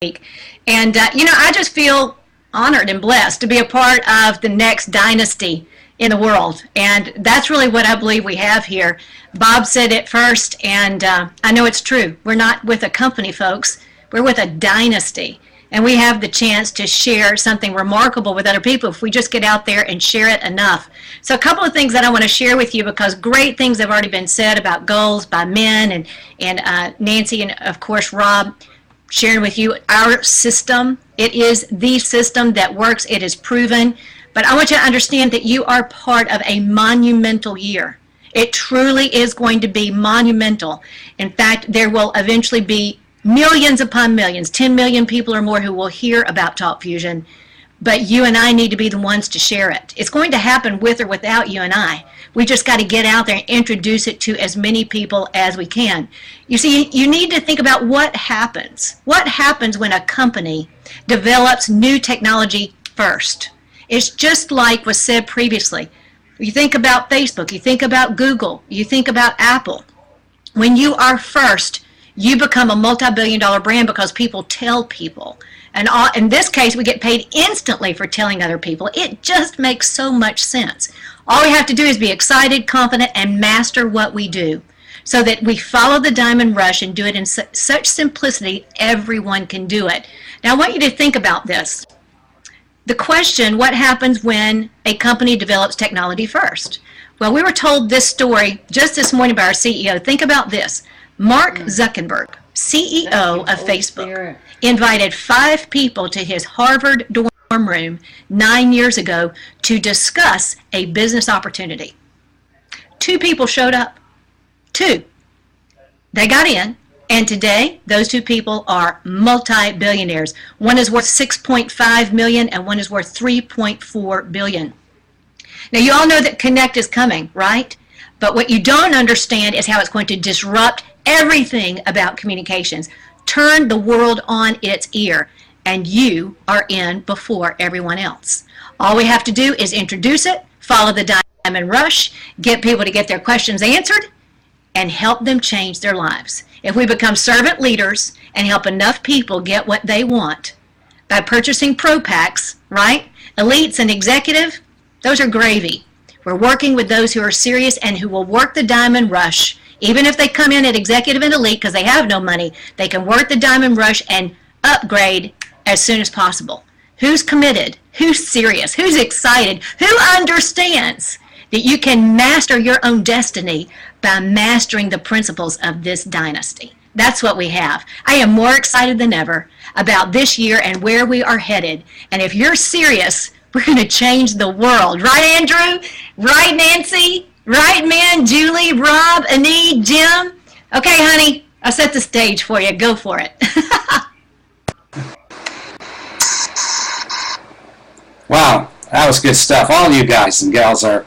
week. And, I just feel honored and blessed to be a part of the next dynasty in the world. And that's really what I believe we have here. Bob said it first, and I know it's true. We're not with a company, folks. We're with a dynasty. And we have the chance to share something remarkable with other people if we just get out there and share it enough. So a couple of things that I want to share with you, because great things have already been said about goals by men and Nancy and, of course, Rob sharing with you our system. It is the system that works. It is proven. But I want you to understand that you are part of a monumental year. It truly is going to be monumental. In fact, there will eventually be millions upon millions, 10 million people or more who will hear about Talk Fusion, but you and I need to be the ones to share it. It's going to happen with or without you and I. We just got to get out there and introduce it to as many people as we can. You see, you need to think about what happens. What happens when a company develops new technology first? It's just like was said previously. You think about Facebook, you think about Google, you think about Apple. When you are first, you become a multi-billion-dollar brand because people tell people. And in this case, we get paid instantly for telling other people. It just makes so much sense. All we have to do is be excited, confident, and master what we do so that we follow the diamond rush and do it in such simplicity everyone can do it. Now, I want you to think about this. The question, what happens when a company develops technology first? Well, we were told this story just this morning by our CEO. Think about this. Mark Zuckerberg, CEO of Facebook, invited 5 people to his Harvard dorm room 9 years ago to discuss a business opportunity. 2 people showed up. 2. They got in, and today those 2 people are multi-billionaires. One is worth $6.5 million and one is worth $3.4 billion. Now, you all know that Connect is coming, right? But what you don't understand is how it's going to disrupt everything about communications. Turn the world on its ear, and you are in before everyone else. All we have to do is introduce it, follow the diamond rush, get people to get their questions answered, and help them change their lives. If we become servant leaders and help enough people get what they want by purchasing pro packs, right? Elites and executive, those are gravy. We're working with those who are serious and who will work the diamond rush. Even if they come in at executive and elite because they have no money, they can work the diamond rush and upgrade as soon as possible. Who's committed? Who's serious? Who's excited? Who understands that you can master your own destiny by mastering the principles of this dynasty? That's what we have. I am more excited than ever about this year and where we are headed. And if you're serious, we're going to change the world. Right, Andrew? Right, Nancy? Right, man? Julie, Rob, Anee, Jim? Okay, honey, I'll set the stage for you. Go for it. Wow, that was good stuff. All you guys and gals are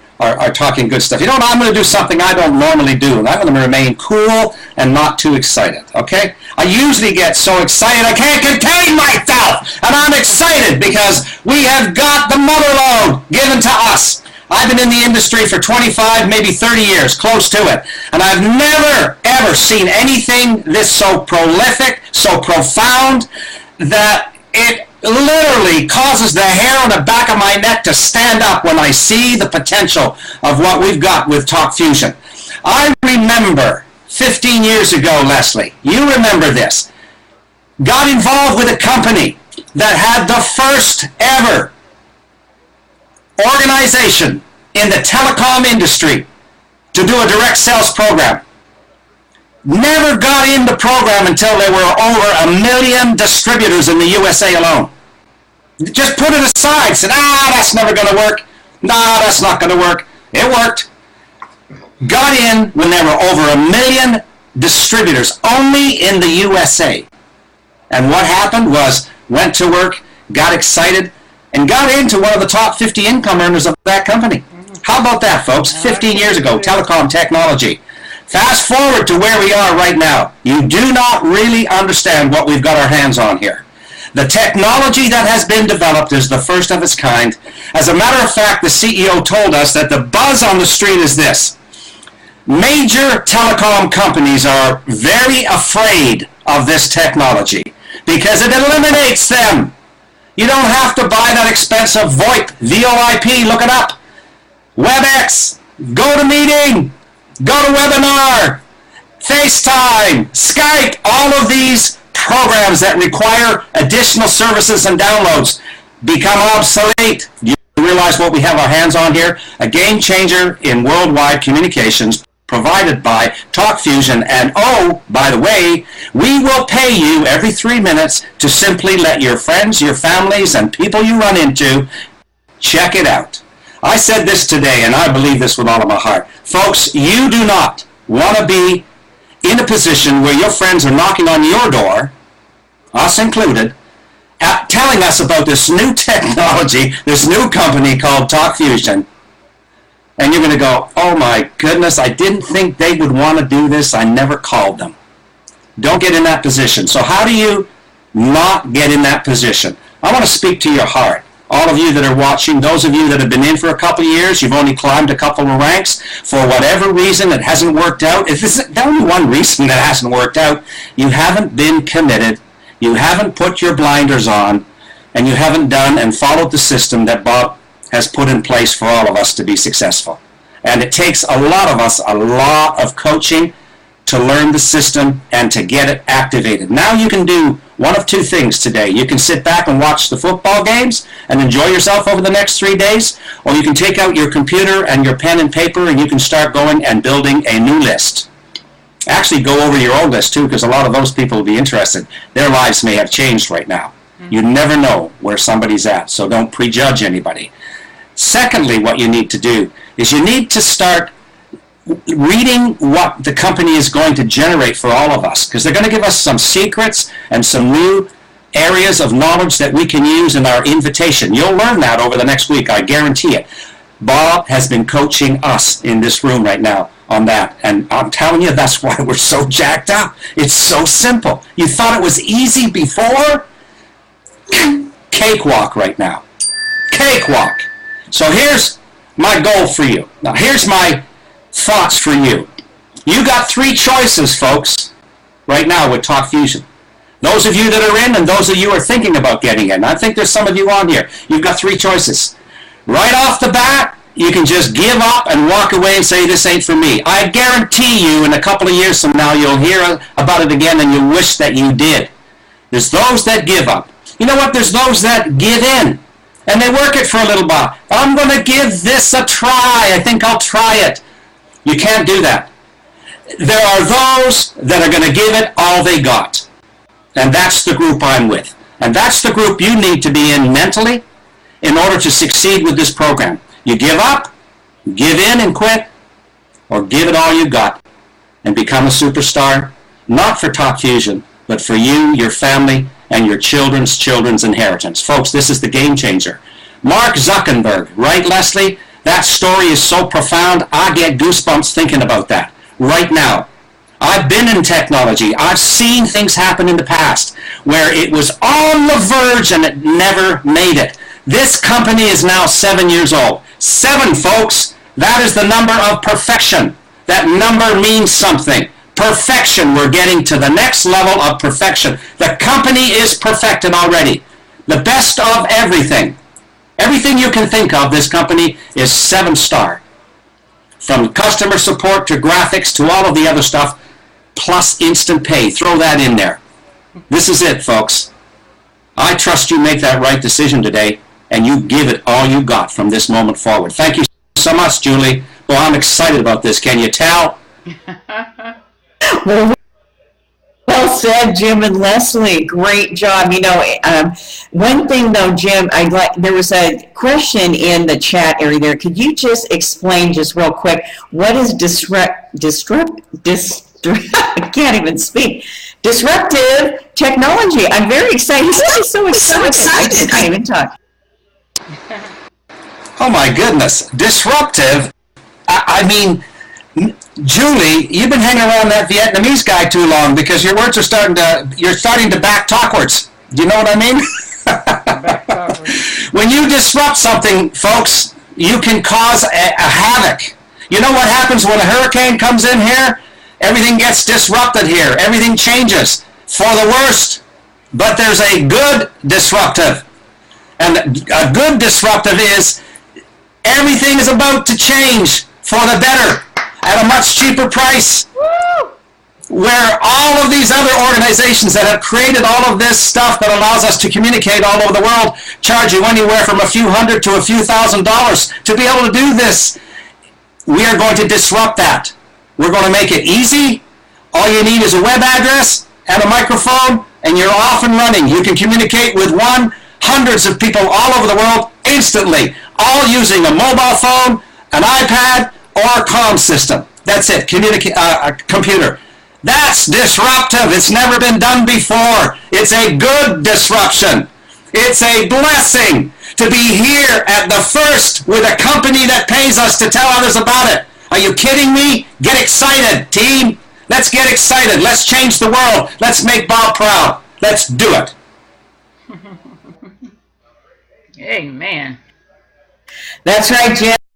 talking good stuff. You know what? I'm going to do something I don't normally do, and I'm going to remain cool and not too excited, okay? I usually get so excited I can't contain myself, and I'm excited because we have got the mother lode given to us. I've been in the industry for 25, maybe 30 years, close to it, and I've never, ever seen anything this so prolific, so profound, that it literally causes the hair on the back of my neck to stand up when I see the potential of what we've got with Talk Fusion. I remember 15 years ago, Leslie, you remember this, got involved with a company that had the first ever organization in the telecom industry to do a direct sales program. Never got in the program until there were over 1 million distributors in the USA alone. Just put it aside, said, that's never going to work. That's not going to work. It worked. Got in when there were over 1 million distributors only in the USA. And what happened was, went to work, got excited, and got into one of the top 50 income earners of that company. How about that, folks? 15 years ago, telecom technology. Fast forward to where we are right now. You do not really understand what we've got our hands on here. The technology that has been developed is the first of its kind. As a matter of fact, the CEO told us that the buzz on the street is this. Major telecom companies are very afraid of this technology because it eliminates them. You don't have to buy that expensive VoIP, VoIP, look it up. WebEx, GoToMeeting, GoToWebinar, FaceTime, Skype, all of these programs that require additional services and downloads become obsolete. Do you realize what we have our hands on here? A game changer in worldwide communications provided by TalkFusion. And oh, by the way, we will pay you every 3 minutes to simply let your friends, your families, and people you run into check it out. I said this today, and I believe this with all of my heart. Folks, you do not want to be in a position where your friends are knocking on your door, us included, telling us about this new technology, this new company called TalkFusion. And you're going to go, oh my goodness, I didn't think they would want to do this. I never called them. Don't get in that position. So how do you not get in that position? I want to speak to your heart. All of you that are watching, those of you that have been in for a couple of years, you've only climbed a couple of ranks. For whatever reason, it hasn't worked out. If this is the only one reason that hasn't worked out, you haven't been committed. You haven't put your blinders on, and you haven't done and followed the system that Bob has put in place for all of us to be successful. And it takes a lot of us, a lot of coaching to learn the system and to get it activated. Now you can do one of two things today. You can sit back and watch the football games and enjoy yourself over the next 3 days, or you can take out your computer and your pen and paper and you can start going and building a new list. Actually, go over your old list too, because a lot of those people will be interested. Their lives may have changed right now. You never know where somebody's at, so don't prejudge anybody. Secondly, what you need to do is you need to start reading what the company is going to generate for all of us, because they're going to give us some secrets and some new areas of knowledge that we can use in our invitation. You'll learn that over the next week, I guarantee it. Bob has been coaching us in this room right now on that, and I'm telling you, that's why we're so jacked up. It's so simple. You thought it was easy before? Cakewalk right now. Cakewalk. So here's my goal for you. Now here's my thoughts for you. You got 3 choices, folks, right now with TalkFusion. Those of you that are in and those of you who are thinking about getting in. I think there's some of you on here. You've got 3 choices. Right off the bat, you can just give up and walk away and say, this ain't for me. I guarantee you in a couple of years from now, you'll hear about it again and you'll wish that you did. There's those that give up. You know what? There's those that give in. And they work it for a little while. I'm going to give this a try. I think I'll try it. You can't do that. There are those that are going to give it all they got. And that's the group I'm with. And that's the group you need to be in mentally in order to succeed with this program. You give up, give in and quit, or give it all you got and become a superstar, not for TalkFusion, but for you, your family, and your children's children's inheritance. Folks, this is the game changer. Mark Zuckerberg, right, Leslie? That story is so profound, I get goosebumps thinking about that right now. I've been in technology. I've seen things happen in the past where it was on the verge and it never made it. This company is now 7 years old. 7, folks. That is the number of perfection. That number means something. Perfection. We're getting to the next level of perfection. The company is perfected already. The best of everything. Everything you can think of, this company is 7-star. From customer support to graphics to all of the other stuff, plus instant pay. Throw that in there. This is it, folks. I trust you make that right decision today, and you give it all you got from this moment forward. Thank you so much, Julie. Well, I'm excited about this. Can you tell? Well said, Jim and Leslie. Great job. You know, one thing though, Jim, there was a question in the chat area there. Could you just explain just real quick what is I can't even speak. Disruptive technology. I'm very excited. This is so excited. I can't even talk. Oh my goodness. Disruptive. I mean, Julie, you've been hanging around that Vietnamese guy too long because your words are you're starting to back backwards. Do you know what I mean? When you disrupt something, folks, you can cause a havoc. You know what happens when a hurricane comes in here? Everything gets disrupted here. Everything changes for the worst. but there's a good disruptive. And a good disruptive is everything is about to change for the better at a much cheaper price. Woo! Where all of these other organizations that have created all of this stuff that allows us to communicate all over the world charge you anywhere from a few hundred to a few $1,000s to be able to do this. We are going to disrupt that. We're going to make it easy. All you need is a web address and a microphone, and you're off and running. You can communicate with hundreds of people all over the world instantly, all using a mobile phone, an iPad, or a comm system. That's it, a computer. That's disruptive. It's never been done before. It's a good disruption. It's a blessing to be here at the first with a company that pays us to tell others about it. Are you kidding me? Get excited, team. Let's get excited. Let's change the world. Let's make Bob proud. Let's do it. Amen. That's right, Jim.